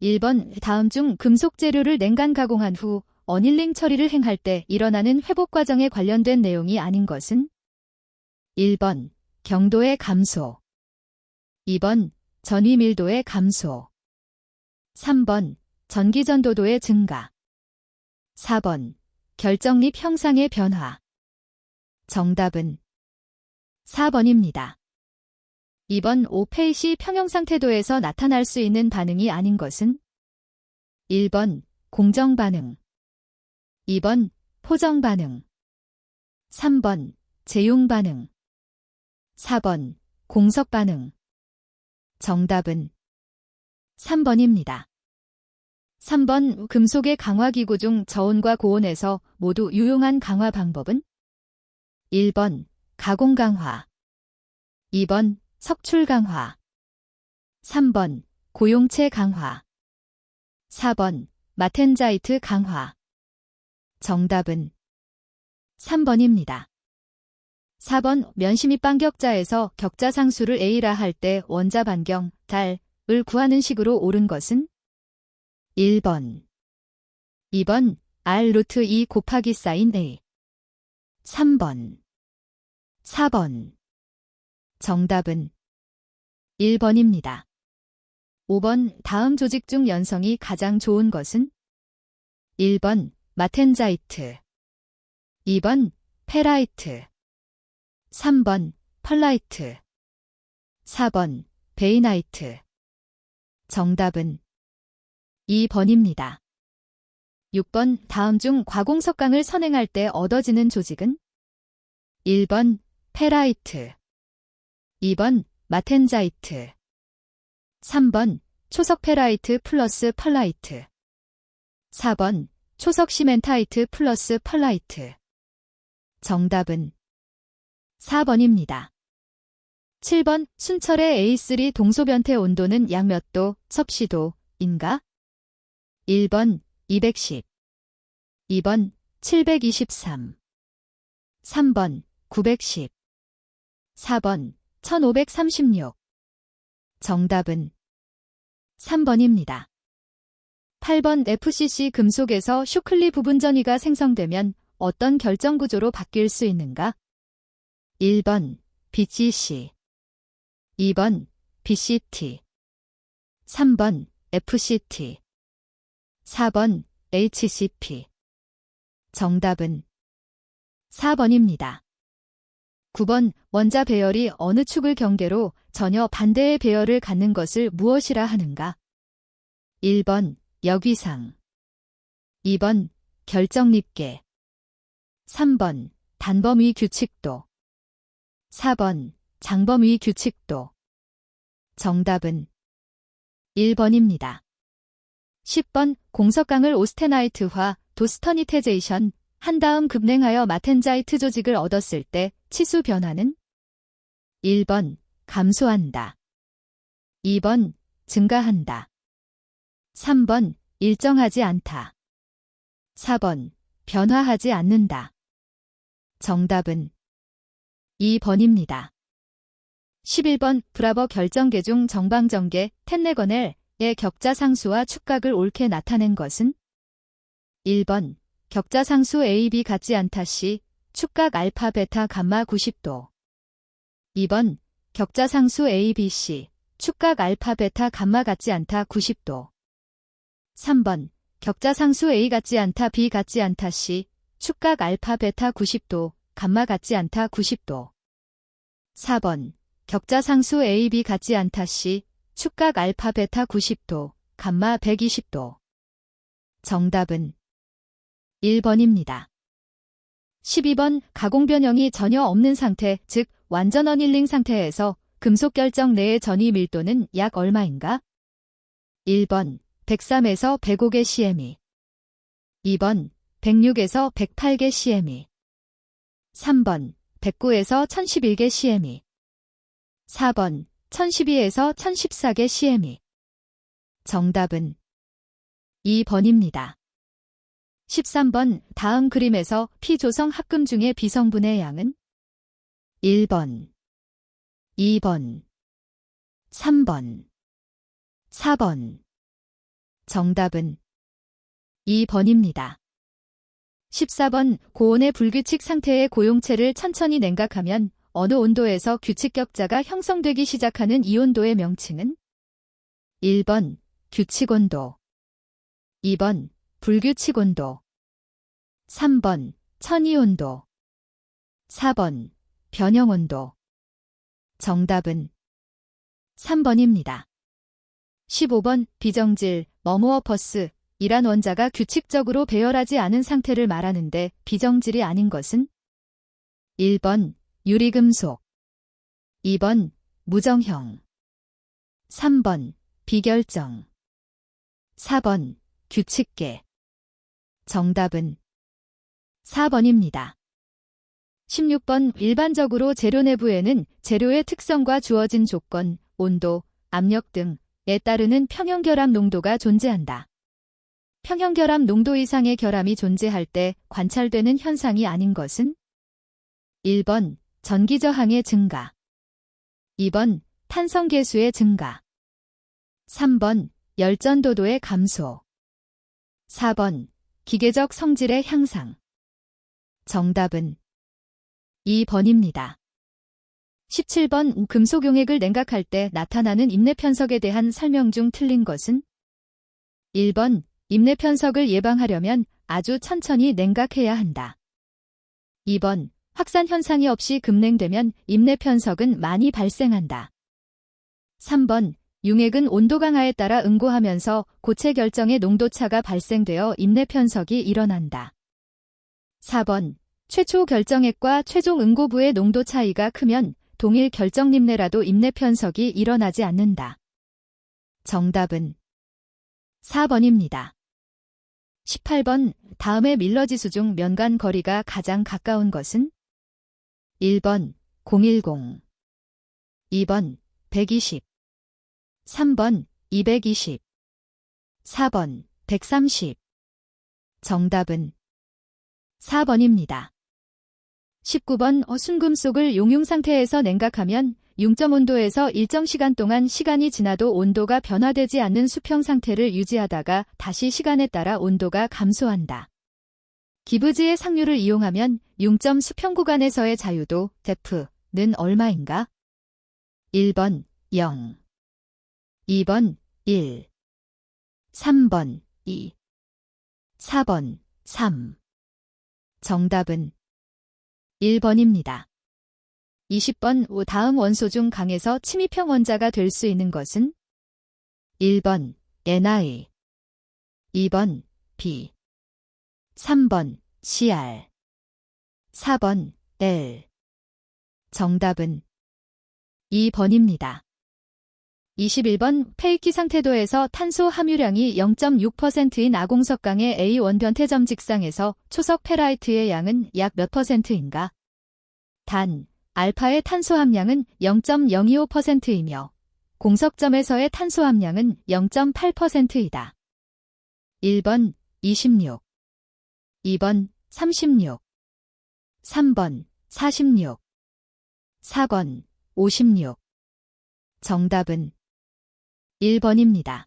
1번 다음 중 금속 재료를 냉간 가공한 후 어닐링 처리를 행할 때 일어나는 회복 과정에 관련된 내용이 아닌 것은? 1번 경도의 감소, 2번 전위 밀도의 감소, 3번 전기 전도도의 증가, 4번 결정립 형상의 변화. 정답은 4번입니다. 2번 오페이시 평형상 태도에서 나타날 수 있는 반응이 아닌 것은? 1번 공정 반응, 2번 포정 반응, 3번 제용 반응, 4번 공석 반응. 정답은 3번입니다. 3번 금속의 강화기구 중 저온과 고온에서 모두 유용한 강화 방법은? 1번 가공 강화, 2번 석출 강화, 3번 고용체 강화, 4번 마텐자이트 강화. 정답은 3번입니다. 4번 면시 및 반격자에서 격자 상수를 A라 할 때 원자 반경, 달을 구하는 식으로 옳은 것은? 1번, 2번 R 루트 2 곱하기 사인 A, 3번, 4번. 정답은 1번입니다. 5번 다음 조직 중 연성이 가장 좋은 것은? 1번 마텐자이트, 2번 페라이트, 3번 펄라이트, 4번 베이나이트. 정답은 2번입니다. 6번 다음 중 과공석강을 선행할 때 얻어지는 조직은? 1번 페라이트, 2번 마텐자이트, 3번 초석 페라이트 플러스 펄라이트, 4번 초석 시멘타이트 플러스 펄라이트. 정답은 4번입니다. 7번 순철의 A3 동소변태 온도는 약 몇 도, 섭씨도인가? 1번 210, 2번 723, 3번 910, 4번 1536. 정답은 3번입니다. 8번 FCC 금속에서 슈클리 부분 전위가 생성되면 어떤 결정 구조로 바뀔 수 있는가? 1번 BCC, 2번 BCT, 3번 FCT, 4번 HCP. 정답은 4번입니다. 9번 원자 배열이 어느 축을 경계로 전혀 반대의 배열을 갖는 것을 무엇이라 하는가? 1번 역위상, 2번 결정립계, 3번 단범위 규칙도, 4번 장범위 규칙도. 정답은 1번입니다. 10번 공석강을 오스테나이트화, 도스터니테제이션 한 다음 급냉하여 마텐자이트 조직을 얻었을 때 치수 변화는? 1번 감소한다, 2번 증가한다, 3번 일정하지 않다, 4번 변화하지 않는다. 정답은 2번입니다. 11번 브라보 결정계 중 정방정계 텐네거넬의 격자 상수와 축각을 옳게 나타낸 것은? 1번 격자 상수 AB 같지 않다 C, 축각 알파 베타 감마 90도. 2번 격자 상수 ABC, 축각 알파 베타 감마 같지 않다 90도. 3번 격자 상수 A 같지 않다 B 같지 않다 C, 축각 알파 베타 90도, 감마 같지 않다 90도. 4번 격자 상수 AB 같지 않다 C, 축각 알파 베타 90도, 감마 120도. 정답은 1번입니다. 12번 가공 변형이 전혀 없는 상태, 즉 완전 어닐링 상태에서 금속 결정 내의 전위 밀도는 약 얼마인가? 1번 103에서 105개 cm, 2번 106에서 108개 cm, 3번 109에서 1011개 cm, 4번 1012에서 1014개 cm. 정답은 2번입니다. 13번 다음 그림에서 피조성 합금 중의 비성분의 양은? 1번, 2번, 3번, 4번. 정답은 2번입니다. 14번 고온의 불규칙 상태의 고용체를 천천히 냉각하면 어느 온도에서 규칙 격자가 형성되기 시작하는 이 온도의 명칭은? 1번 규칙온도, 2번 불규칙온도, 3번 천이온도, 4번 변형온도. 정답은 3번입니다. 15번 비정질, 어무어퍼스 이란 원자가 규칙적으로 배열하지 않은 상태를 말하는데 비정질이 아닌 것은? 1번 유리금속, 2번 무정형, 3번 비결정, 4번 규칙계. 정답은 4번입니다. 16번 일반적으로 재료 내부에는 재료의 특성과 주어진 조건, 온도, 압력 등에 따르는 평형결합 농도가 존재한다. 평형결합 농도 이상의 결함이 존재할 때 관찰되는 현상이 아닌 것은? 1번 전기저항의 증가, 2번 탄성계수의 증가, 3번 열전도도의 감소, 4번 기계적 성질의 향상. 정답은 2번입니다. 17번 금속용액을 냉각할 때 나타나는 입내편석에 대한 설명 중 틀린 것은? 1번 입내편석을 예방하려면 아주 천천히 냉각해야 한다. 2번 확산 현상이 없이 급냉되면 입내편석은 많이 발생한다. 3번 용액은 온도 강하에 따라 응고하면서 고체 결정의 농도차가 발생되어 입내편석이 일어난다. 4번 최초 결정액과 최종 응고부의 농도 차이가 크면 동일 결정림내라도 입내편석이 일어나지 않는다. 정답은 4번입니다. 18번 다음의 밀러지수 중 면간 거리가 가장 가까운 것은? 1번 010, 2번 120, 3번 220, 4번 130. 정답은 4번입니다. 19번 순금속을 용융 상태에서 냉각하면 융점 온도에서 일정 시간 동안 시간이 지나도 온도가 변화되지 않는 수평 상태를 유지하다가 다시 시간에 따라 온도가 감소한다. 기브즈의 상류를 이용하면 융점 수평 구간에서의 자유도 F는 얼마인가? 1번 0, 2번 1, 3번 2, 4번 3. 정답은 1번입니다. 20번 다음 원소 중 강에서 침입형 원자가 될 수 있는 것은? 1번 Na, 2번 B, 3번 Cr, 4번 L. 정답은 2번입니다. 21번 폐익기 상태도에서 탄소 함유량이 0.6%인 아공석강의 A1 변태점 직상에서 초석 페라이트의 양은 약 몇 %인가? 단, 알파의 탄소 함량은 0.025%이며 공석점에서의 탄소 함량은 0.8%이다. 1번 26, 2번 36, 3번 46, 4번 56. 정답은 1번입니다.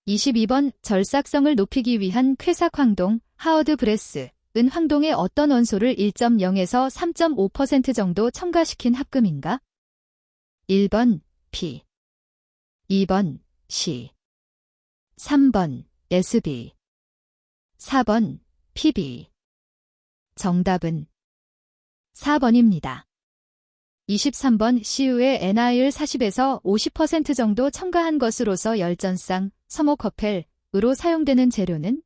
22번 절삭성을 높이기 위한 쾌삭 황동, 하워드 브레스은 황동의 어떤 원소를 1.0에서 3.5% 정도 첨가시킨 합금인가? 1번 P, 2번 C, 3번 SB, 4번 PB. 정답은 4번입니다. 23번 CU의 NiR 40에서 50% 정도 첨가한 것으로서 열전상, 서모커펠으로 사용되는 재료는?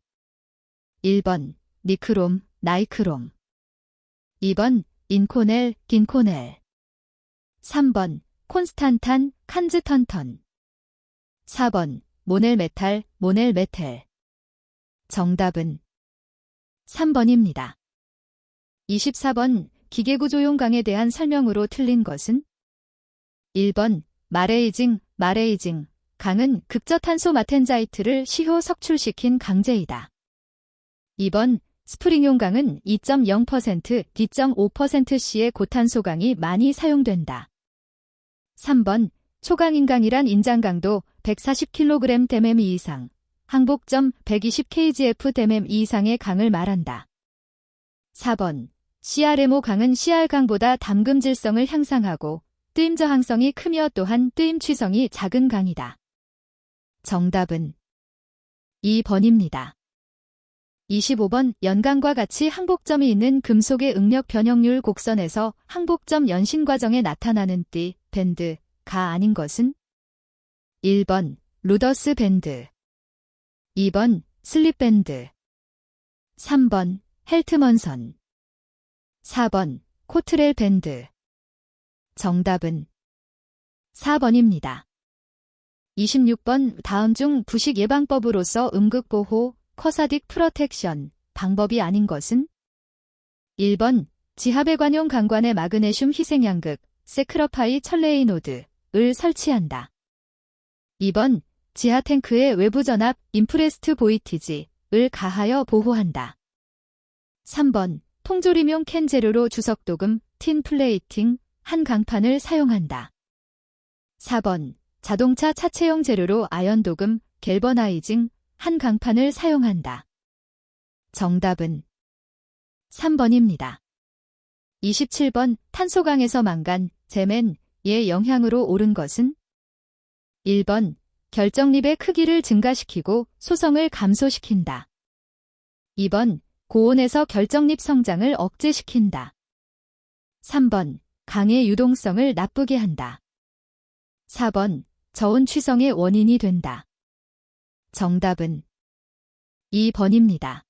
1번 니크롬, 나이크롬, 2번 인코넬, 긴코넬, 3번 콘스탄탄, 칸즈턴턴, 4번 모넬메탈, 모넬메텔. 정답은 3번입니다. 24번 기계구조용 강에 대한 설명으로 틀린 것은? 1번 마레이징, 마레이징. 강은 극저탄소 마텐자이트를 시효 석출시킨 강제이다. 2번 스프링용 강은 2.0%, D.5%C의 고탄소강이 많이 사용된다. 3번 초강인강이란 인장강도 140kg/mm 이상, 항복점 120kgf/m 이상의 강을 말한다. 4번 CRMO 강은 CR강보다 담금 질성을 향상하고 뜨임 저항성이 크며 또한 뜨임 취성이 작은 강이다. 정답은 2번입니다. 25번 연강과 같이 항복점이 있는 금속의 응력 변형률 곡선에서 항복점 연신 과정에 나타나는 띠, 밴드가 아닌 것은? 1번 루더스 밴드, 2번 슬립 밴드, 3번 헬트먼선, 4번 코트렐 밴드. 정답은 4번입니다. 26번 다음 중 부식 예방법으로서 음극보호, 커사딕 프로텍션 방법이 아닌 것은? 1번 지하배관용 강관에 마그네슘 희생양극, 세크러파이 철레이노드를 설치한다. 2번 지하 탱크의 외부 전압 임프레스트 보이티지를 가하여 보호한다. 3번 통조림용 캔 재료로 주석도금, 틴 플레이팅, 한 강판을 사용한다. 4번 자동차 차체용 재료로 아연도금, 갤버나이징, 한 강판을 사용한다. 정답은 3번입니다. 27번 탄소강에서 망간, 제맨의 영향으로 오른 것은? 1번 결정립의 크기를 증가시키고 소성을 감소시킨다. 2번 고온에서 결정립 성장을 억제시킨다. 3번 강의 유동성을 나쁘게 한다. 4번 저온 취성의 원인이 된다. 정답은 2번입니다.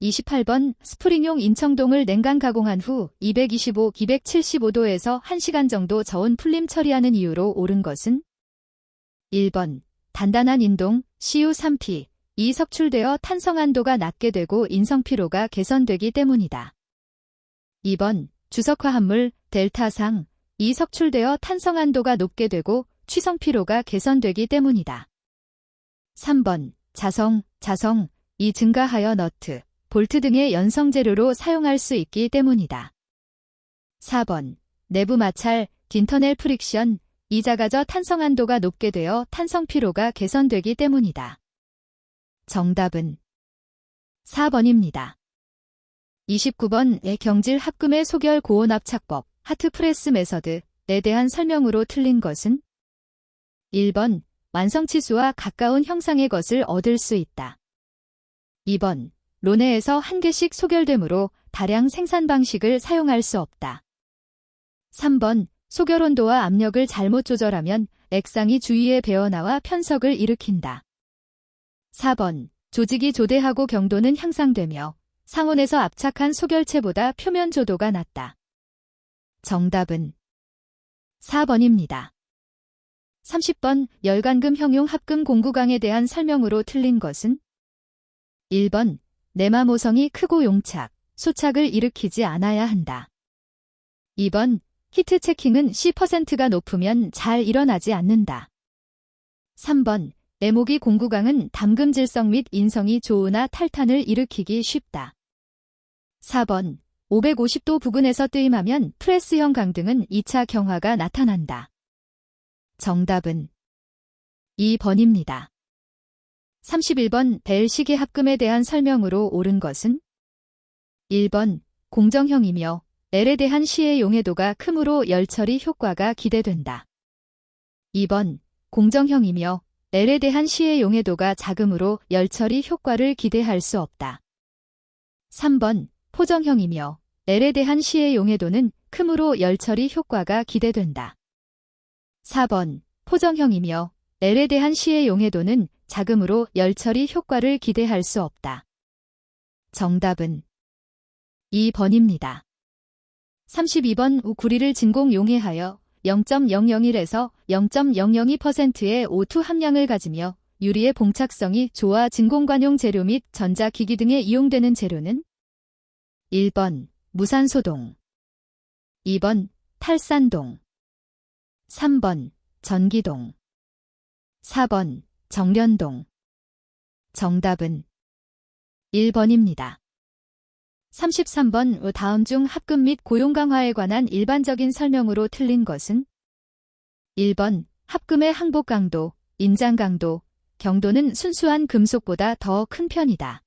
28번 스프링용 인청동을 냉각 가공한 후 275-275도에서 1시간 정도 저온 풀림 처리하는 이유로 옳은 것은? 1번 단단한 인동 CU3P 이 석출되어 탄성한도가 낮게 되고 인성피로가 개선되기 때문이다. 2번 주석화합물 델타상 이 석출되어 탄성한도가 높게 되고 취성피로가 개선되기 때문이다. 3번 자성 이 증가하여 너트, 볼트 등의 연성재료로 사용할 수 있기 때문이다. 4번 내부 마찰 딘터넬 프릭션 이 작아져 탄성한도가 높게 되어 탄성피로가 개선되기 때문이다. 정답은 4번입니다. 29번의 경질 합금의 소결 고온 압착법 하트프레스 메서드에 대한 설명으로 틀린 것은? 1번 완성치수와 가까운 형상의 것을 얻을 수 있다. 2번 론내에서 한 개씩 소결되므로 다량 생산 방식을 사용할 수 없다. 3번 소결 온도와 압력을 잘못 조절하면 액상이 주위에 배어나와 편석을 일으킨다. 4번 조직이 조대하고 경도는 향상되며 상온에서 압착한 소결체보다 표면 조도가 낮다. 정답은 4번입니다. 30번 열관금 형용 합금 공구강에 대한 설명으로 틀린 것은? 1번 내마 모성이 크고 용착, 소착을 일으키지 않아야 한다. 2번 히트 체킹은 C%가 높으면 잘 일어나지 않는다. 3번 내모기 공구강은 담금 질성 및 인성이 좋으나 탈탄을 일으키기 쉽다. 4번 550도 부근에서 뜨임하면 프레스형 강등은 2차 경화가 나타난다. 정답은 2번입니다. 31번 벨 시계 합금에 대한 설명으로 옳은 것은? 1번 공정형이며 L에 대한 시의 용해도가 크므로 열처리 효과가 기대된다. 2번 공정형이며 L에 대한 시의 용해도가 작으므로 열처리 효과를 기대할 수 없다. 3번 포정형이며 L에 대한 시의 용해도는 크므로 열처리 효과가 기대된다. 4번 포정형이며 L에 대한 시의 용해도는 작으므로 열처리 효과를 기대할 수 없다. 정답은 2번입니다. 32번 구리를 진공 용해하여 0.001에서 0.002%의 O2 함량을 가지며 유리의 봉착성이 좋아 진공관용 재료 및 전자기기 등에 이용되는 재료는? 1번 무산소동, 2번 탈산동, 3번 전기동, 4번 정련동. 정답은 1번입니다. 33번 다음 중 합금 및 고용 강화에 관한 일반적인 설명으로 틀린 것은? 1번 합금의 항복 강도, 인장 강도, 경도는 순수한 금속보다 더 큰 편이다.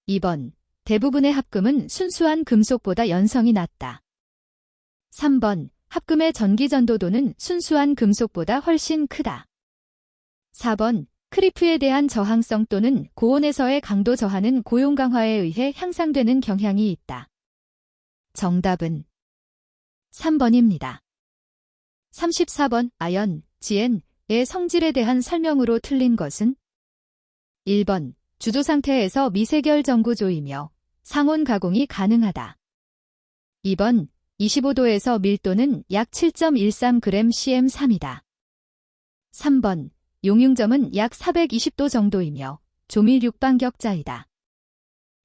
2번. 대부분의 합금은 순수한 금속보다 연성이 낮다. 3번. 합금의 전기 전도도는 순수한 금속보다 훨씬 크다. 4번. 크리프에 대한 저항성 또는 고온에서의 강도 저하는 고용 강화에 의해 향상되는 경향이 있다. 정답은 3번입니다. 34번. 아연, 지엔의 성질에 대한 설명으로 틀린 것은 1번. 주조 상태에서 미세결 전구조이며 상온 가공이 가능하다. 2번. 25도에서 밀도는 약 7.13g cm3이다. 3번. 용융점은 약 420도 정도이며 조밀 육방격자이다.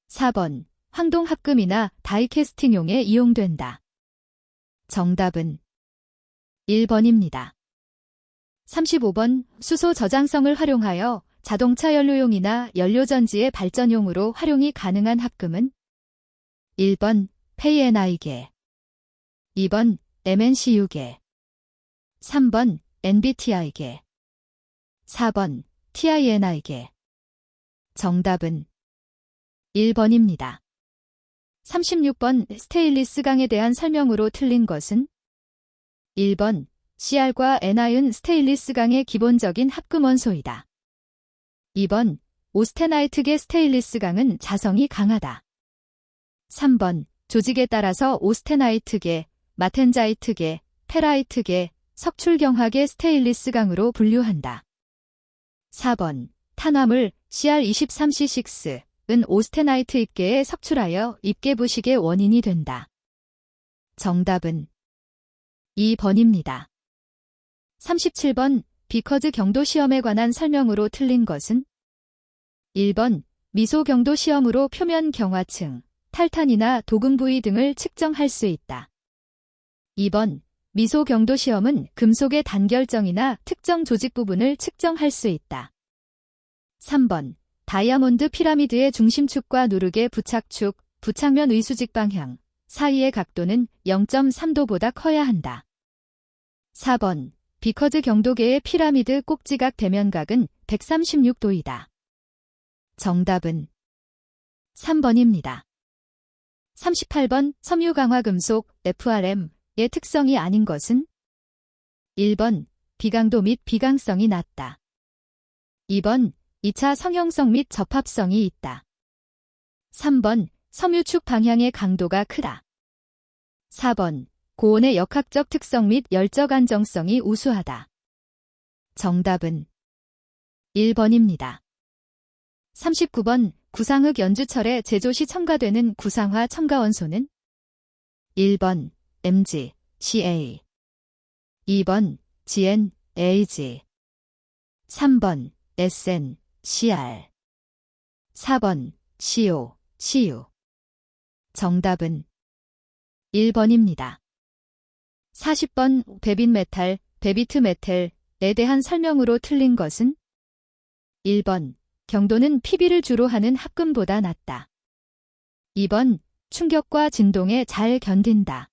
4번. 황동합금이나 다이캐스팅용에 이용된다. 정답은 1번입니다. 35번. 수소 저장성을 활용하여 자동차 연료용이나 연료전지의 발전용으로 활용이 가능한 합금은 1번. 페이엔아이계 2번. MNCU계 3번. NBTI계 4번. TINI계 정답은 1번입니다. 36번. 스테인리스강에 대한 설명으로 틀린 것은 1번. Cr과 Ni은 스테인리스강의 기본적인 합금 원소이다. 2번. 오스테나이트계 스테인리스강은 자성이 강하다. 3번. 조직에 따라서 오스테나이트계, 마텐자이트계, 페라이트계, 석출경화계 스테인리스강으로 분류한다. 4번. 탄화물 Cr23C6은 오스테나이트 입계에 석출하여 입계 부식의 원인이 된다. 정답은 2번입니다. 37번. 비커즈 경도 시험에 관한 설명으로 틀린 것은 1번. 미소 경도 시험으로 표면 경화층, 탈탄이나 도금 부위 등을 측정할 수 있다. 2번. 미소 경도 시험은 금속의 단결정이나 특정 조직 부분을 측정할 수 있다. 3번. 다이아몬드 피라미드의 중심축과 누르개 부착축, 부착면 의수직 방향 사이의 각도는 0.3도보다 커야 한다. 4번. 비커즈 경도계의 피라미드 꼭지각 대면각은 136도이다. 정답은 3번입니다. 38번. 섬유강화금속 FRM의 특성이 아닌 것은 1번. 비강도 및 비강성이 낮다. 2번. 2차 성형성 및 접합성이 있다. 3번. 섬유축 방향의 강도가 크다. 4번. 고온의 역학적 특성 및 열적 안정성이 우수하다. 정답은 1번입니다. 39번. 구상흑 연주철에 제조 시 첨가되는 구상화 첨가원소는 1번. Mg, Ca 2번. Gn, Ag 3번. Sn, Cr 4번. CO, Cu 정답은 1번입니다. 40번. 베빈메탈, 베비트메탈에 대한 설명으로 틀린 것은 1번. 경도는 PB를 주로 하는 합금보다 낮다. 2번. 충격과 진동에 잘 견딘다.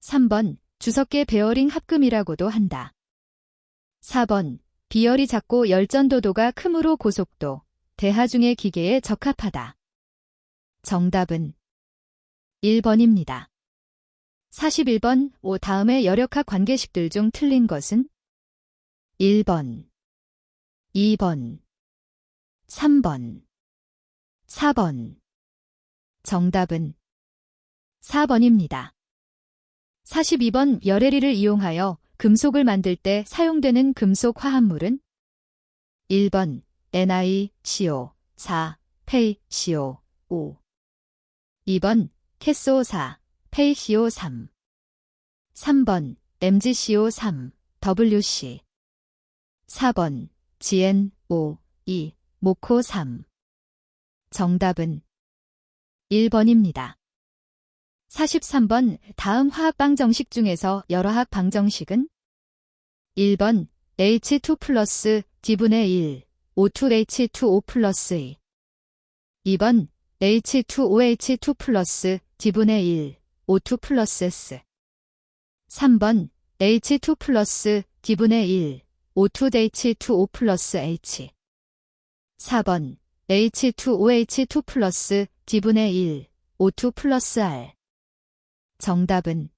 3번. 주석계 베어링 합금이라고도 한다. 4번. 비열이 작고 열전도도가 크므로 고속도, 대하중의 기계에 적합하다. 정답은 1번입니다. 41번. 다음의 열역학 관계식들 중 틀린 것은 1번, 2번, 3번, 4번. 정답은 4번입니다. 42번. 열에리를 이용하여 금속을 만들 때 사용되는 금속 화합물은 1번. NiCO 4, 페이CO 5 2번. 캐소4, 페이CO 3 3번. MgCO 3, WC 4번. GnO 2, 모코 3 정답은 1번입니다. 43번. 다음 화학 방정식 중에서 열화학 방정식은 1번. H2 플러스 D분의 1, O2H2O 플러스 2 2번. H2OH2 플러스 D분의 1, O2 플러스 S 3번. H2 플러스 D분의 1, O2H2O 플러스 H. 4번 H2OH2 플러스 D분의 1 O2 플러스 R. 정답은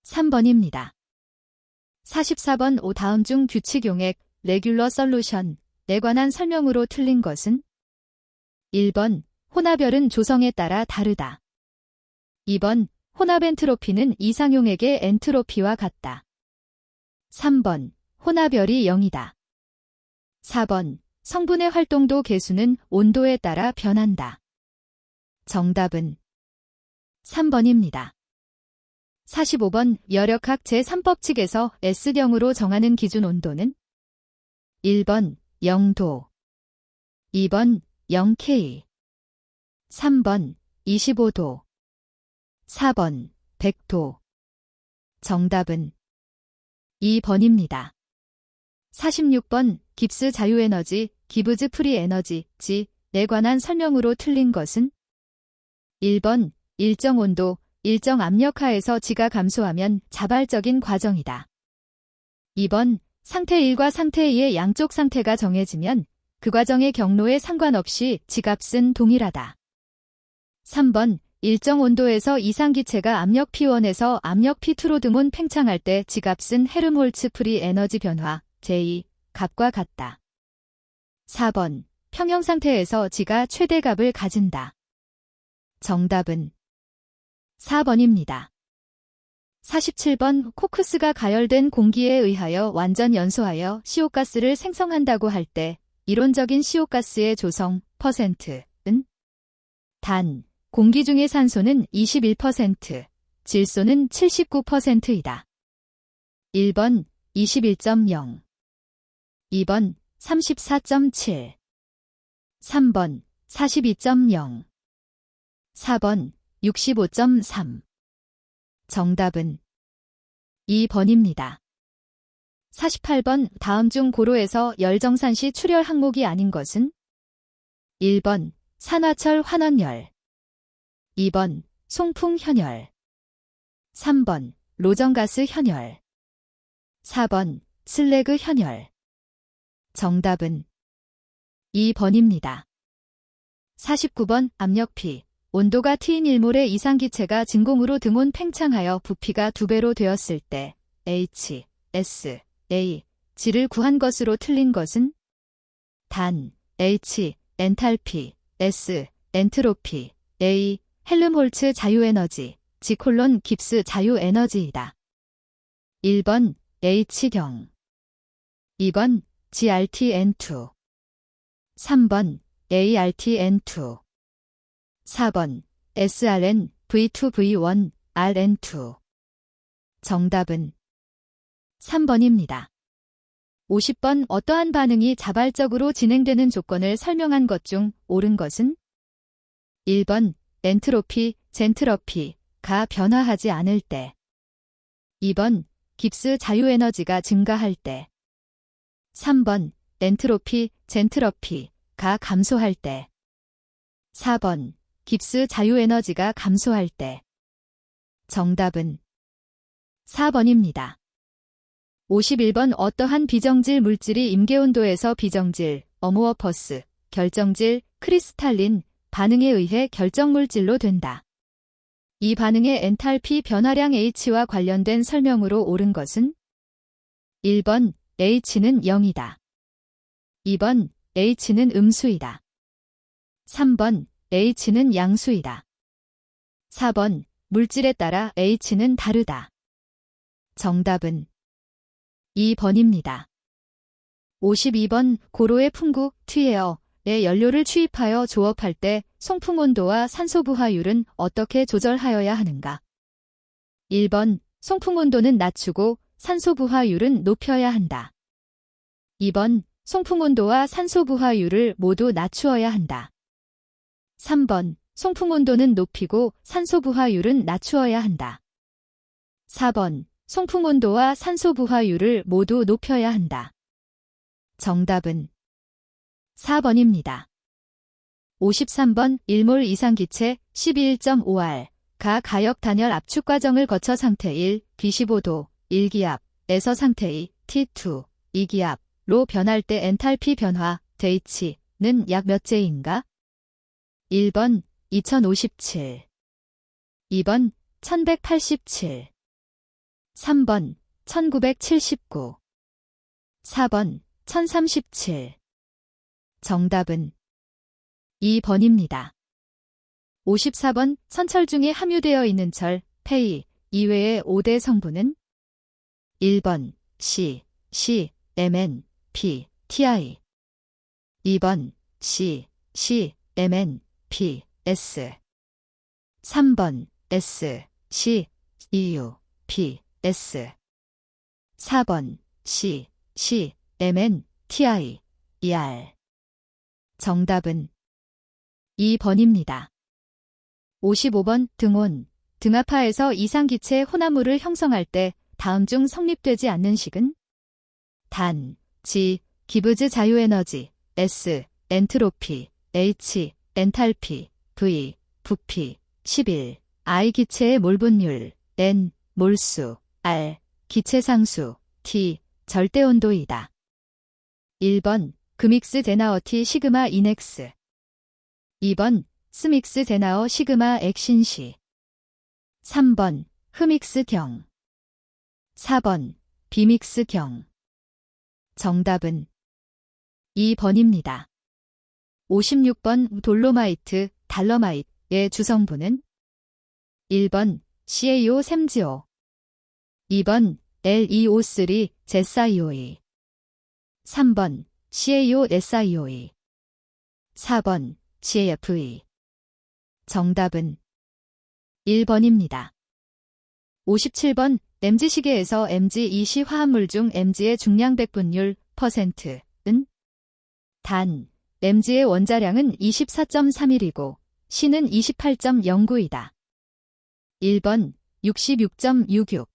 3번입니다. 44번 O 다음 중 규칙 용액 레귤러 솔루션에 관한 설명으로 틀린 것은? 1번 혼합열은 조성에 따라 다르다. 2번 혼합 엔트로피는 이상용액의 엔트로피와 같다. 3번 혼합열이 0이다. 4번 성분의 활동도 개수는 온도에 따라 변한다. 정답은 3번입니다. 45번 열역학 제3법칙에서 S경으로 정하는 기준 온도는? 1번 0도, 2번 0K, 3번 25도, 4번 100도. 정답은 2번입니다. 46번 깁스 자유에너지, 기브즈 프리 에너지, 에 관한 설명으로 틀린 것은? 1번 일정 온도, 일정 압력 하에서 G가 감소하면 자발적인 과정이다. 2번 상태 1과 상태 2의 양쪽 상태가 정해지면 그 과정의 경로에 상관없이 G값은 동일하다. 3번 일정 온도에서 이상기체가 압력 P1에서 압력 P2로 등온 팽창할 때 G값은 헬름홀츠 프리 에너지 변화 J 값과 같다. 4번 평형 상태에서 G가 최대값을 가진다. 정답은 4번입니다. 47번 코크스가 가열된 공기에 의하여 완전 연소하여 시옷가스를 생성한다고 할 때 이론적인 시옷가스의 조성 %은? 단, 공기 중의 산소는 21%, 질소는 79%이다. 1번 21.0, 2번 34.7, 3번 42.0, 4번 65.3. 정답은 2번입니다. 48번 다음 중 고로에서 열정산 시 출열 항목이 아닌 것은? 1번 산화철 환원열, 2번 송풍 현열, 3번 로정가스 현열, 4번 슬래그 현열. 정답은 2번입니다. 49번 압력 P, 온도가 T인 1몰의 이상기체가 진공으로 등온 팽창하여 부피가 2배로 되었을 때 H, S, A, G를 구한 것으로 틀린 것은? 단, H, 엔탈피, S, 엔트로피, A, 헬름홀츠 자유에너지, G 콜론 깁스 자유에너지이다. 1번 H경, 2번 GRTN2, 3번 ARTN2, 4번 SRN V2V1 RN2. 정답은 3번입니다. 50번 어떠한 반응이 자발적으로 진행되는 조건을 설명한 것 중 옳은 것은? 1번 엔트로피, 젠트러피가 변화하지 않을 때, 2번 깁스 자유에너지가 증가할 때, 3번 엔트로피, 젠트러피가 감소할 때, 4번 깁스 자유에너지가 감소할 때. 정답은 4번입니다. 51번 어떠한 비정질 물질이 임계온도에서 비정질, 어모어퍼스, 결정질, 크리스탈린 반응에 의해 결정물질로 된다. 이 반응의 엔탈피 변화량 H와 관련된 설명으로 옳은 것은? 1번 H는 0이다. 2번 H는 음수이다. 3번 H는 양수이다. 4번 물질에 따라 H는 다르다. 정답은 2번입니다. 52번 고로의 풍구, 트웨어에 연료를 투입하여 조업할 때 송풍 온도와 산소 부하율은 어떻게 조절하여야 하는가? 1번 송풍 온도는 낮추고 산소 부하율은 높여야 한다. 2번 송풍 온도와 산소 부하율을 모두 낮추어야 한다. 3번 송풍 온도는 높이고 산소 부하율은 낮추어야 한다. 4번 송풍 온도와 산소 부하율을 모두 높여야 한다. 정답은 4번입니다. 53번 1몰 이상기체 11.5R가 가역 단열 압축 과정을 거쳐 상태 1, B15도, 1기압에서 상태 2, T2, 이기압로 변할 때 엔탈피 변화 H는 약 몇 제인가? 1번 2057, 2번 1187, 3번 1979, 4번 1037. 정답은 2번입니다. 54번 선철 중에 함유되어 있는 철, 페이 이외의 5대 성분은 1번 C, Mn, P, Ti, 2번 C, Mn, P, S, 3번 S, EU, P, S, 4번 C, Mn, Ti, ER. 정답은 2번입니다. 55번 등온, 등하파에서 이상기체 혼합물을 형성할 때 다음 중 성립되지 않는 식은? 단, G, 기브즈 자유에너지, S, 엔트로피, H, 엔탈피, V, 부피, 11, I 기체의 몰분율, N, 몰수, R, 기체 상수, T, 절대온도이다. 1번, 금익스 제나어 T 시그마 인엑스, 2번, 스믹스 제나어 시그마 액신시, 3번, 흠익스 경, 4번, 비믹스 경. 정답은 2번입니다. 56번 돌로마이트, 달러마이트의 주성분은 1번 CaO 샘지오, 2번 LeO3 제사이오이, 3번 CaO SiOE, 4번 GAFE. 정답은 1번입니다. 57번 MG시계에서 MG2시 화합물 중 MG의 중량 백분율 %은? 단, MG의 원자량은 24.31이고 C는 28.09이다. 1번 66.66,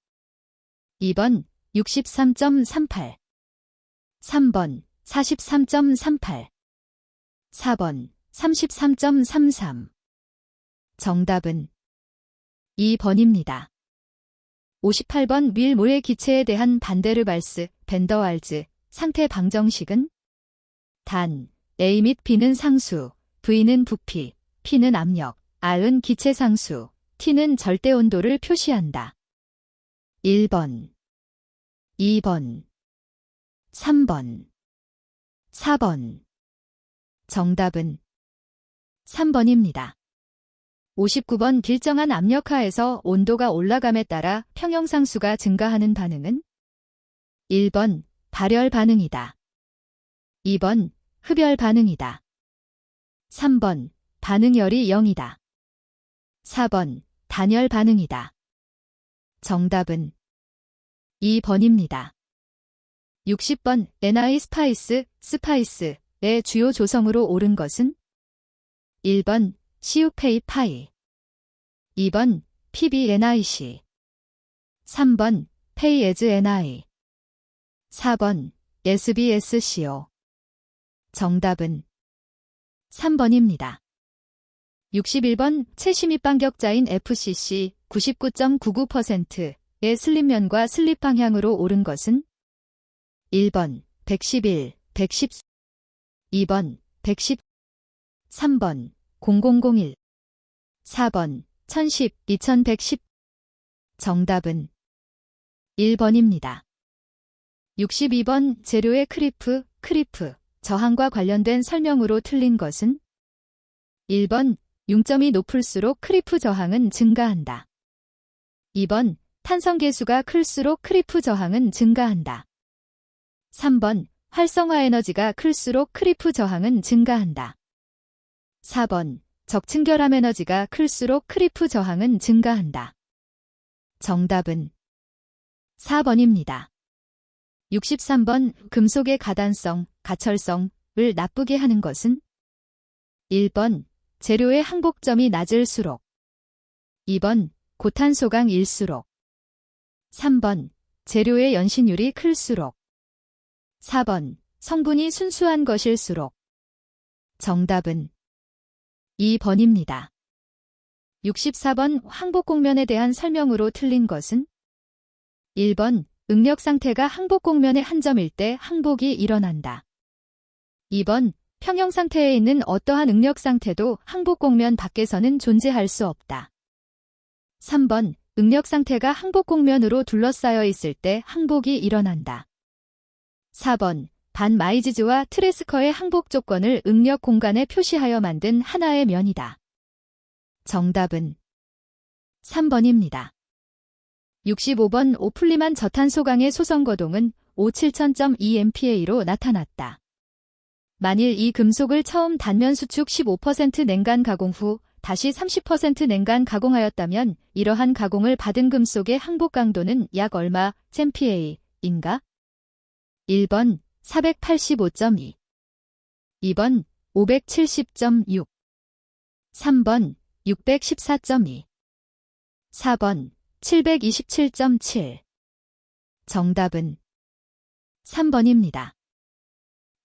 2번 63.38, 3번 43.38, 4번 33.33. 정답은 2번입니다. 58번 밀 모래 기체에 대한 반데르발스, 벤더왈즈 상태 방정식은? 단, A 및 B는 상수, V는 부피, P는 압력, R은 기체 상수, T는 절대 온도를 표시한다. 1번, 2번, 3번, 4번. 정답은 3번입니다. 59번 일정한 압력하에서 온도가 올라감에 따라 평형상수가 증가하는 반응은? 1번 발열 반응이다. 2번 흡열 반응이다. 3번 반응열이 0이다. 4번 단열 반응이다. 정답은 2번입니다. 60번 NI 스파이스의 주요 조성으로 옳은 것은? 1번 CU페이 파이, 2번 PBNIC, 3번 페이에즈 NI, 4번 SBSCO. 정답은 3번입니다. 61번 채시 및 반격자인 FCC 99.99%의 슬립면과 슬립 방향으로 옳은 것은? 1번 111, 110, 2번 110, 3번 0001, 4번 1010, 2110. 정답은 1번입니다. 62번 재료의 크리프 저항과 관련된 설명으로 틀린 것은? 1번 융점이 높을수록 크리프 저항은 증가한다. 2번 탄성계수가 클수록 크리프 저항은 증가한다. 3번 활성화 에너지가 클수록 크리프 저항은 증가한다. 4번 적층결함 에너지가 클수록 크리프 저항은 증가한다. 정답은 4번입니다. 63번 금속의 가단성, 가철성을 나쁘게 하는 것은? 1번 재료의 항복점이 낮을수록, 2번 고탄소강일수록, 3번 재료의 연신율이 클수록, 4번 성분이 순수한 것일수록. 정답은 2번입니다. 64번 항복곡면에 대한 설명으로 틀린 것은? 1번 응력 상태가 항복 곡면의 한 점일 때 항복이 일어난다. 2번, 평형 상태에 있는 어떠한 응력 상태도 항복 곡면 밖에서는 존재할 수 없다. 3번, 응력 상태가 항복 곡면으로 둘러싸여 있을 때 항복이 일어난다. 4번, 반 마이지즈와 트레스커의 항복 조건을 응력 공간에 표시하여 만든 하나의 면이다. 정답은 3번입니다. 65번 오플리만 저탄소강의 소성거동은 57000.2MPa로 나타났다. 만일 이 금속을 처음 단면 수축 15% 냉간 가공 후 다시 30% 냉간 가공하였다면 이러한 가공을 받은 금속의 항복 강도는 약 얼마 MPa인가? 1번 485.2 2번 570.6 3번 614.2 4번 727.7 정답은 3번입니다.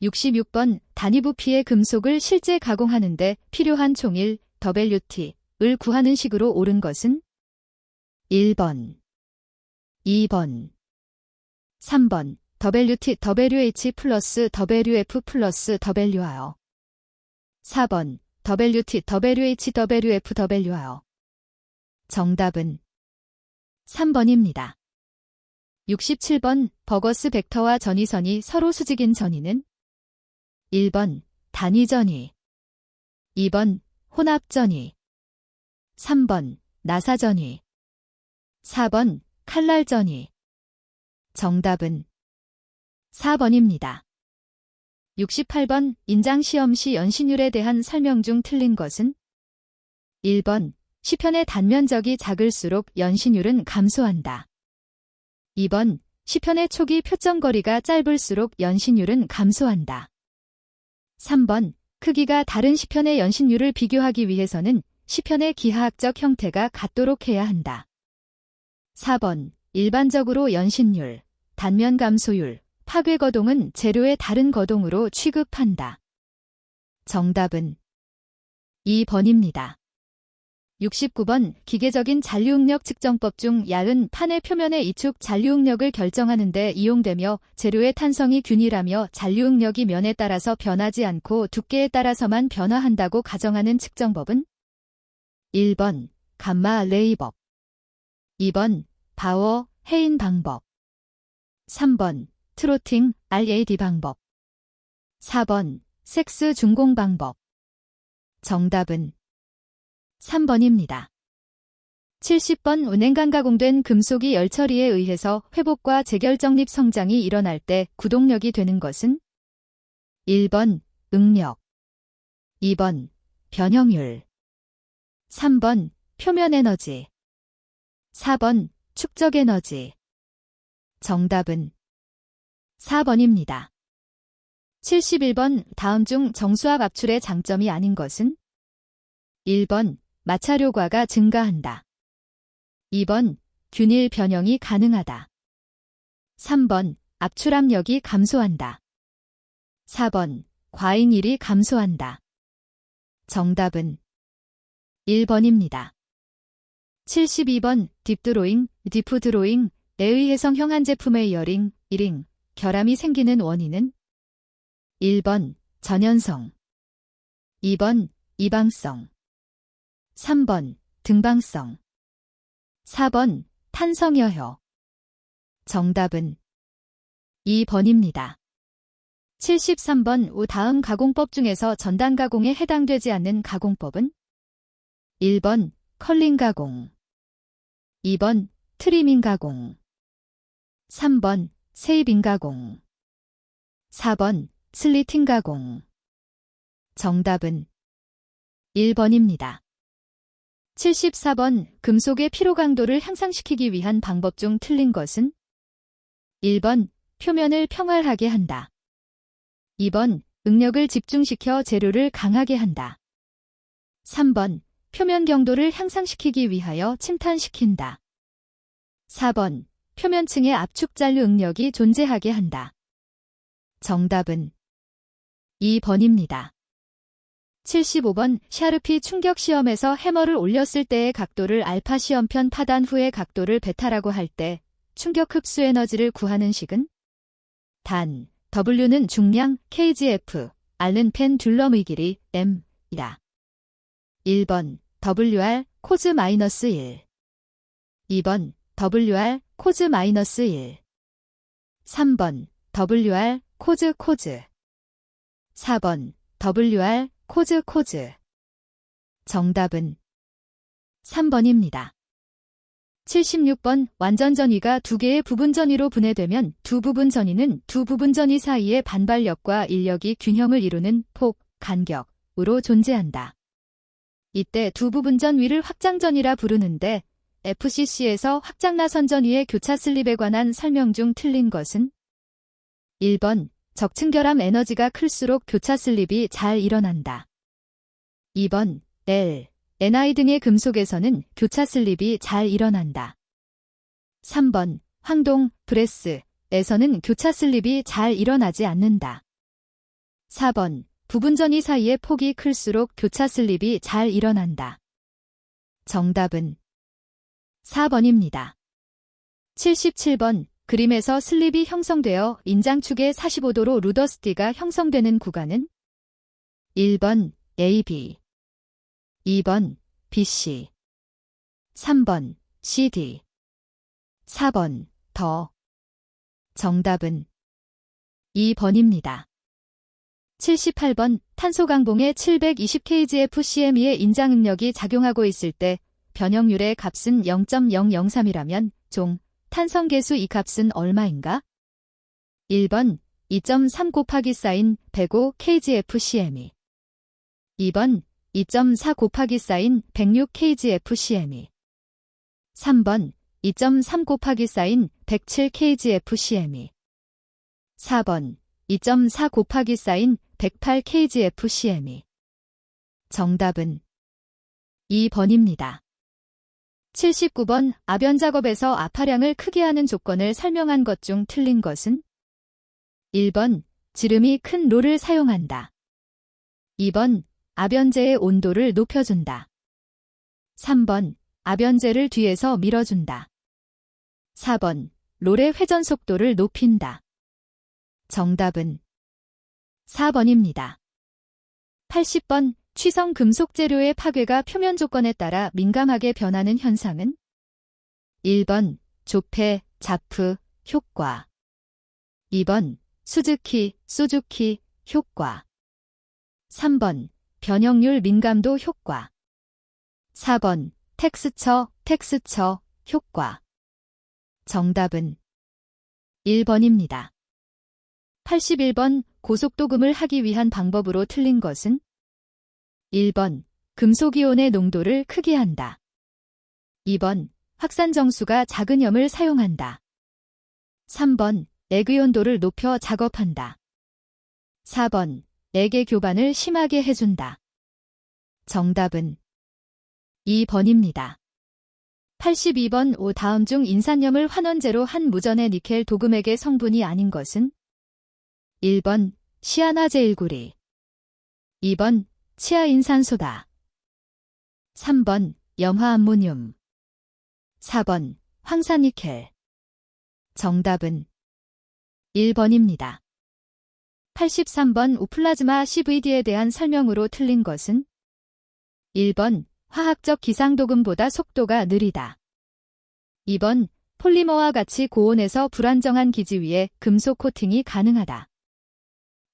66번 단위부피의 금속을 실제 가공하는데 필요한 총일 WT을 구하는 식으로 옳은 것은 1번 2번 3번 WT WH 플러스 WF 플러스 WR요 4번 WT WH WF WR요 정답은 3번입니다. 67번 버거스 벡터와 전위선이 서로 수직인 전위는 1번 단위전위 2번 혼합전위 3번 나사전위 4번 칼날전위 정답은 4번입니다. 68번 인장시험 시 연신율에 대한 설명 중 틀린 것은 1번 시편의 단면적이 작을수록 연신율은 감소한다. 2번 시편의 초기 표점거리가 짧을수록 연신율은 감소한다. 3번 크기가 다른 시편의 연신율을 비교하기 위해서는 시편의 기하학적 형태가 같도록 해야 한다. 4번 일반적으로 연신율, 단면 감소율, 파괴 거동은 재료의 다른 거동으로 취급한다. 정답은 2번입니다. 69번 기계적인 잔류응력 측정법 중 야은 판의 표면의 이축 잔류응력을 결정하는 데 이용되며 재료의 탄성이 균일하며 잔류응력이 면에 따라서 변하지 않고 두께에 따라서만 변화한다고 가정하는 측정법은 1번 감마 레이법 2번 바워 헤인 방법 3번 트로팅 RAD 방법 4번 섹스 준공 방법 정답은 3번입니다. 70번 은행간 가공된 금속이 열처리에 의해서 회복과 재결정립 성장이 일어날 때 구동력이 되는 것은 1번 응력 2번 변형율 3번 표면에너지 4번 축적에너지 정답은 4번입니다. 71번 다음 중 정수압 압출의 장점이 아닌 것은 1번 마찰효과가 증가한다. 2번 균일 변형이 가능하다. 3번 압출압력이 감소한다. 4번 과잉일이 감소한다. 정답은 1번입니다. 72번 딥드로잉, 디프드로잉에 의해서 형한 제품의 여링, 이링, 결함이 생기는 원인은 1번 전연성 2번 이방성 3번 등방성 4번 탄성여효 정답은 2번입니다. 73번 다음 가공법 중에서 전단 가공에 해당되지 않는 가공법은 1번 컬링 가공 2번 트리밍 가공 3번 세이빙 가공 4번 슬리팅 가공 정답은 1번입니다. 74번 금속의 피로 강도를 향상시키기 위한 방법 중 틀린 것은 1번 표면을 평활하게 한다. 2번 응력을 집중시켜 재료를 강하게 한다. 3번 표면 경도를 향상시키기 위하여 침탄시킨다. 4번 표면층에 압축 잔류 응력이 존재하게 한다. 정답은 2번입니다. 75번 샤르피 충격 시험에서 해머를 올렸을 때의 각도를 알파 시험편 파단 후의 각도를 베타라고 할 때 충격 흡수 에너지를 구하는 식은? 단, W는 중량, kgf, R는 펜듈럼의 길이, m이다. 1번, WR, 코즈-1. 2번, WR, 코즈-1. 3번, WR, 코즈. 4번, WR, 코즈. 정답은 3번입니다. 76번, 완전 전위가 두 개의 부분 전위로 분해되면 두 부분 전위는 두 부분 전위 사이의 반발력과 인력이 균형을 이루는 폭, 간격으로 존재한다. 이때 두 부분 전위를 확장전위라 부르는데 FCC에서 확장나선 전위의 교차 슬립에 관한 설명 중 틀린 것은? 1번, 적층결합 에너지가 클수록 교차 슬립이 잘 일어난다. 2번, L, Ni 등의 금속에서는 교차 슬립이 잘 일어난다. 3번, 황동, 브레스에서는 교차 슬립이 잘 일어나지 않는다. 4번, 부분 전위 사이의 폭이 클수록 교차 슬립이 잘 일어난다. 정답은 4번입니다. 77번, 그림에서 슬립이 형성되어 인장축의 45도로 루더스티가 형성되는 구간은? 1번, AB, 2번, BC, 3번, CD, 4번, 더. 정답은 2번입니다. 78번, 탄소 강봉에 720kgfcm의 인장응력이 작용하고 있을 때 변형률의 값은 0.003이라면 종, 탄성계수 이 값은 얼마인가? 1번, 2.3 곱하기 사인 105kgfcm. 2번, 2.4 곱하기 사인 106kgfcm. 3번, 2.3 곱하기 사인 107kgfcm. 4번, 2.4 곱하기 사인 108kgfcm. 정답은 2번입니다. 79번, 압연 작업에서 압화량을 크게 하는 조건을 설명한 것 중 틀린 것은? 1번, 지름이 큰 롤을 사용한다. 2번, 압연재의 온도를 높여준다. 3번, 압연재를 뒤에서 밀어준다. 4번, 롤의 회전 속도를 높인다. 정답은 4번입니다. 80번, 취성 금속 재료의 파괴가 표면 조건에 따라 민감하게 변하는 현상은? 1번, 조폐, 자프, 효과. 2번, 수즈키, 소주키, 효과. 3번, 변형률 민감도 효과. 4번, 텍스처, 효과. 정답은 1번입니다. 81번, 고속도금을 하기 위한 방법으로 틀린 것은? 1번, 금속이온의 농도를 크게 한다. 2번, 확산정수가 작은 염을 사용한다. 3번, 액의 온도를 높여 작업한다. 4번, 액의 교반을 심하게 해준다. 정답은 2번입니다. 82번, 다음 중 인산염을 환원제로 한 무전의 니켈 도금액의 성분이 아닌 것은? 1번, 시아나제일구리. 2번, 치아인산소다. 3번, 염화암모늄. 4번, 황산니켈. 정답은 1번입니다. 83번, 우플라즈마 CVD에 대한 설명으로 틀린 것은? 1번, 화학적 기상도금보다 속도가 느리다. 2번, 폴리머와 같이 고온에서 불안정한 기지 위에 금속 코팅이 가능하다.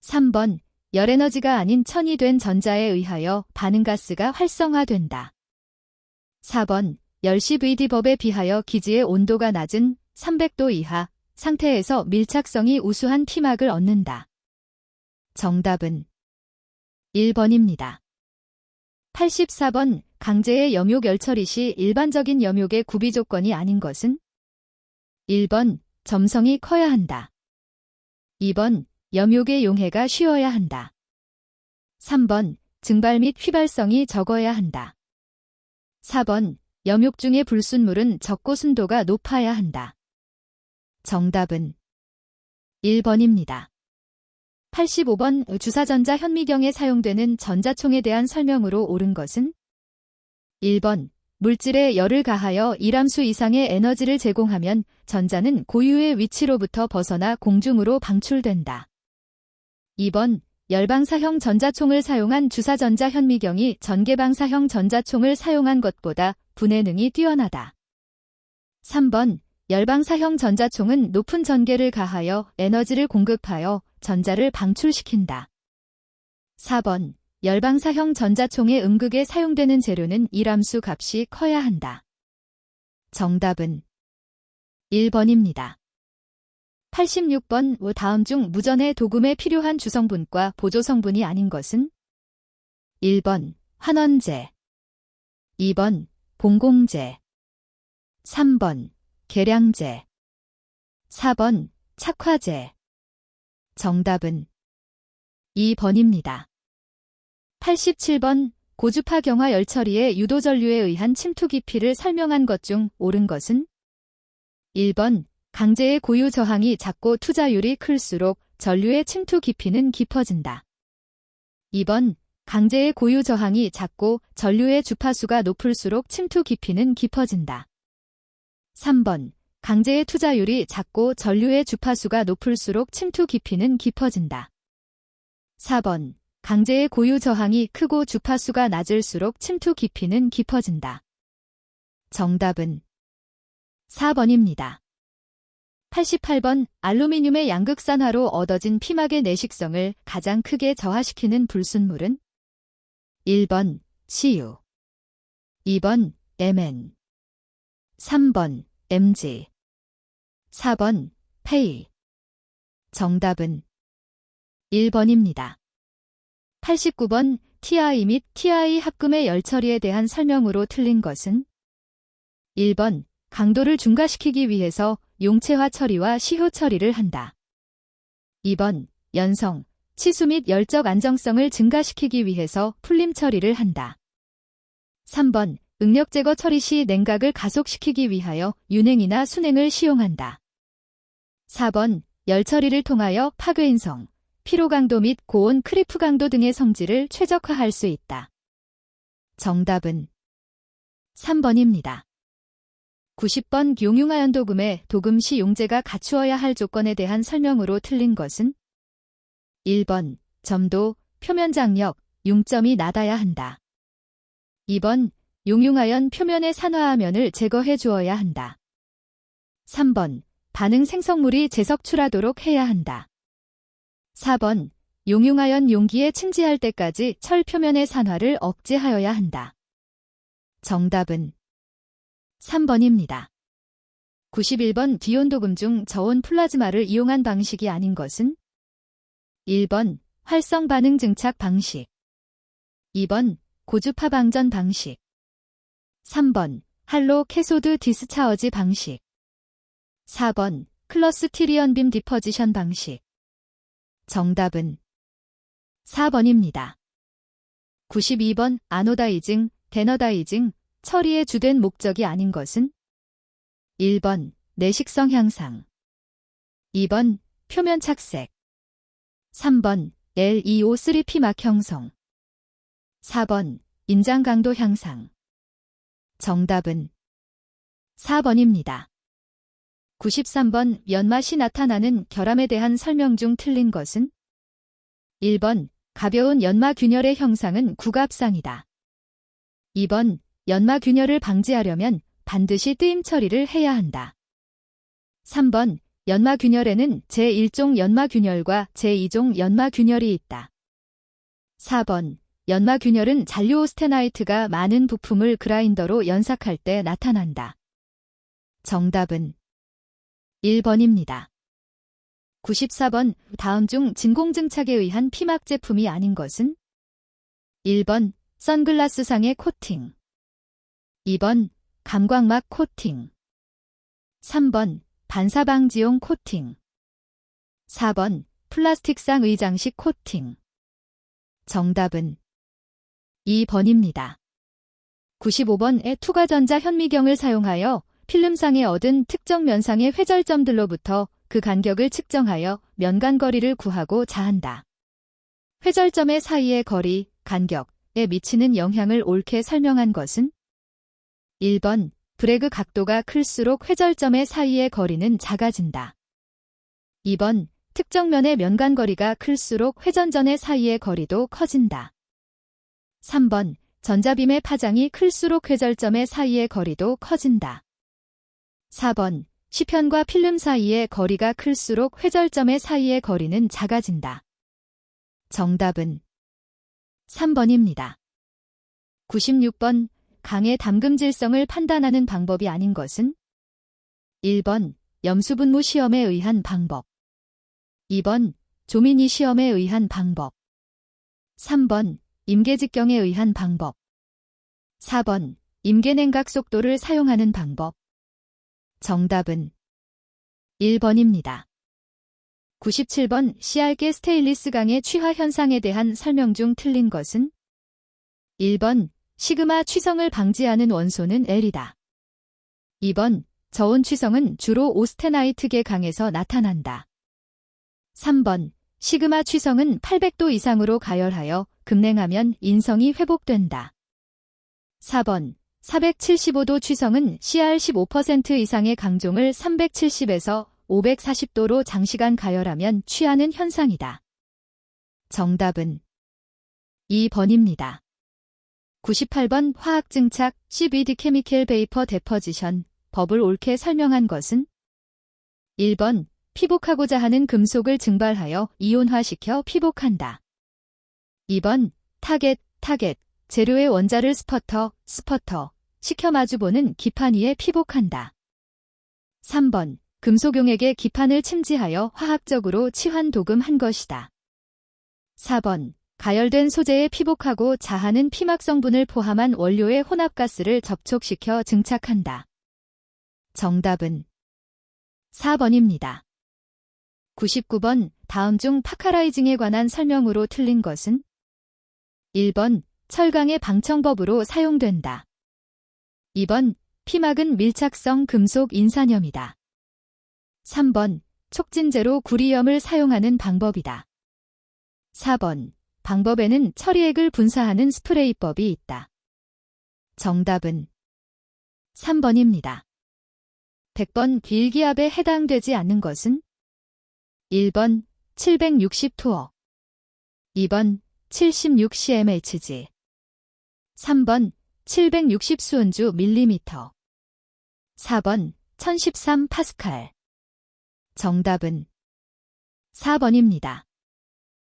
3번, 열에너지가 아닌 천이 된 전자에 의하여 반응가스가 활성화된다. 4번, 열 CVD법에 비하여 기지의 온도가 낮은 300도 이하 상태에서 밀착성이 우수한 피막을 얻는다. 정답은 1번입니다. 84번, 강제의 염욕 열처리 시 일반적인 염욕의 구비 조건이 아닌 것은? 1번, 점성이 커야 한다. 2번, 염욕의 용해가 쉬어야 한다. 3번, 증발 및 휘발성이 적어야 한다. 4번, 염욕 중의 불순물은 적고 순도가 높아야 한다. 정답은 1번입니다. 85번, 주사전자 현미경에 사용되는 전자총에 대한 설명으로 옳은 것은? 1번, 물질에 열을 가하여 일함수 이상의 에너지를 제공하면 전자는 고유의 위치로부터 벗어나 공중으로 방출된다. 2번 열방사형 전자총을 사용한 주사전자 현미경이 전개방사형 전자총을 사용한 것보다 분해능이 뛰어나다. 3번 열방사형 전자총은 높은 전개를 가하여 에너지를 공급하여 전자를 방출시킨다. 4번 열방사형 전자총의 음극에 사용되는 재료는 일함수 값이 커야 한다. 정답은 1번입니다. 86번 다음 중 무전의 도금에 필요한 주성분과 보조성분이 아닌 것은? 1번 환원제, 2번 봉공제, 3번 계량제, 4번 착화제. 정답은 2번입니다. 87번 고주파 경화 열처리의 유도전류에 의한 침투 깊이를 설명한 것 중 옳은 것은? 1번 강제의 고유 저항이 작고 투자율이 클수록 전류의 침투 깊이는 깊어진다. 2번 강제의 고유 저항이 작고 전류의 주파수가 높을수록 침투 깊이는 깊어진다. 3번 강제의 투자율이 작고 전류의 주파수가 높을수록 침투 깊이는 깊어진다. 4번 강제의 고유 저항이 크고 주파수가 낮을수록 침투 깊이는 깊어진다. 정답은 4번입니다. 88번 알루미늄의 양극산화로 얻어진 피막의 내식성을 가장 크게 저하시키는 불순물은? 1번 CU, 2번 Mn, 3번 Mg, 4번 페이. 정답은 1번입니다. 89번 TI 및 TI 합금의 열처리에 대한 설명으로 틀린 것은? 1번 강도를 중과시키기 위해서 용체화 처리와 시효 처리를 한다. 2번 연성, 치수 및 열적 안정성을 증가시키기 위해서 풀림 처리를 한다. 3번 응력 제거 처리 시 냉각을 가속시키기 위하여 윤행이나 순행을 시용한다. 4번 열 처리를 통하여 파괴인성, 피로 강도 및 고온 크리프 강도 등의 성질을 최적화할 수 있다. 정답은 3번입니다. 90번 용융하연 도금에 도금 시 용제가 갖추어야 할 조건에 대한 설명으로 틀린 것은? 1번 점도, 표면 장력, 융점이 낮아야 한다. 2번 용융하연 표면의 산화하면을 제거해 주어야 한다. 3번 반응 생성물이 재석출하도록 해야 한다. 4번 용융하연 용기에 침지할 때까지 철 표면의 산화를 억제하여야 한다. 정답은 3번입니다. 91번 디온 도금 중 저온 플라즈마를 이용한 방식이 아닌 것은? 1번 활성 반응 증착 방식, 2번 고주파 방전 방식, 3번 할로 캐소드 디스차어지 방식, 4번 클러스티리언 빔 디퍼지션 방식. 정답은 4번입니다. 92번 아노다이징, 데너다이징, 처리의 주된 목적이 아닌 것은? 1번 내식성 향상, 2번 표면 착색, 3번 LEO3 피막 형성, 4번 인장 강도 향상. 정답은 4번입니다. 93번 연맛이 나타나는 결함에 대한 설명 중 틀린 것은? 1번 가벼운 연마 균열의 형상은 구갑상이다. 2번 연마 균열을 방지하려면 반드시 뜨임 처리를 해야 한다. 3번 연마 균열에는 제1종 연마 균열과 제2종 연마 균열이 있다. 4번 연마 균열은 잔류 오스테나이트가 많은 부품을 그라인더로 연삭할 때 나타난다. 정답은 1번입니다. 94번 다음 중 진공증착에 의한 피막 제품이 아닌 것은? 1번 선글라스상의 코팅, 2번 감광막 코팅, 3번 반사방지용 코팅, 4번 플라스틱상 의장식 코팅. 정답은 2번입니다. 95번의 투과전자 현미경을 사용하여 필름상에 얻은 특정 면상의 회절점들로부터 그 간격을 측정하여 면간거리를 구하고 자한다. 회절점의 사이의 거리, 간격에 미치는 영향을 옳게 설명한 것은? 1번, 브래그 각도가 클수록 회절점의 사이의 거리는 작아진다. 2번, 특정 면의 면간거리가 클수록 회전전의 사이의 거리도 커진다. 3번, 전자빔의 파장이 클수록 회절점의 사이의 거리도 커진다. 4번, 시편과 필름 사이의 거리가 클수록 회절점의 사이의 거리는 작아진다. 정답은 3번입니다. 96번, 강의 담금질성을 판단하는 방법이 아닌 것은? 1번, 염수분무 시험에 의한 방법. 2번, 조미니 시험에 의한 방법. 3번, 임계직경에 의한 방법. 4번, 임계냉각 속도를 사용하는 방법. 정답은 1번입니다. 97번, CR계 스테인리스 강의 취화 현상에 대한 설명 중 틀린 것은? 1번, 시그마 취성을 방지하는 원소는 L이다. 2번, 저온 취성은 주로 오스테나이트계 강에서 나타난다. 3번, 시그마 취성은 800도 이상으로 가열하여 급냉하면 인성이 회복된다. 4번, 475도 취성은 CR 15% 이상의 강종을 370에서 540도로 장시간 가열하면 취하는 현상이다. 정답은 2번입니다. 98번, 화학 증착 CVD 케미컬 베이퍼 데퍼지션 법을 옳게 설명한 것은? 1번, 피복하고자 하는 금속을 증발하여 이온화시켜 피복한다. 2번, 타겟, 재료의 원자를 스퍼터, 시켜 마주보는 기판 위에 피복한다. 3번, 금속용액에 기판을 침지하여 화학적으로 치환 도금한 것이다. 4번, 가열된 소재에 피복하고 자하는 피막 성분을 포함한 원료의 혼합가스를 접촉시켜 증착한다. 정답은 4번입니다. 99번, 다음 중 파카라이징에 관한 설명으로 틀린 것은? 1번, 철강의 방청법으로 사용된다. 2번, 피막은 밀착성 금속 인산염이다. 3번, 촉진제로 구리염을 사용하는 방법이다. 4번, 방법에는 처리액을 분사하는 스프레이법이 있다. 정답은 3번입니다. 100번, 빌기압에 해당되지 않는 것은? 1번, 760토어. 2번, 76cmHg. 3번, 760 수은주 밀리미터. 4번, 1013 파스칼. 정답은 4번입니다.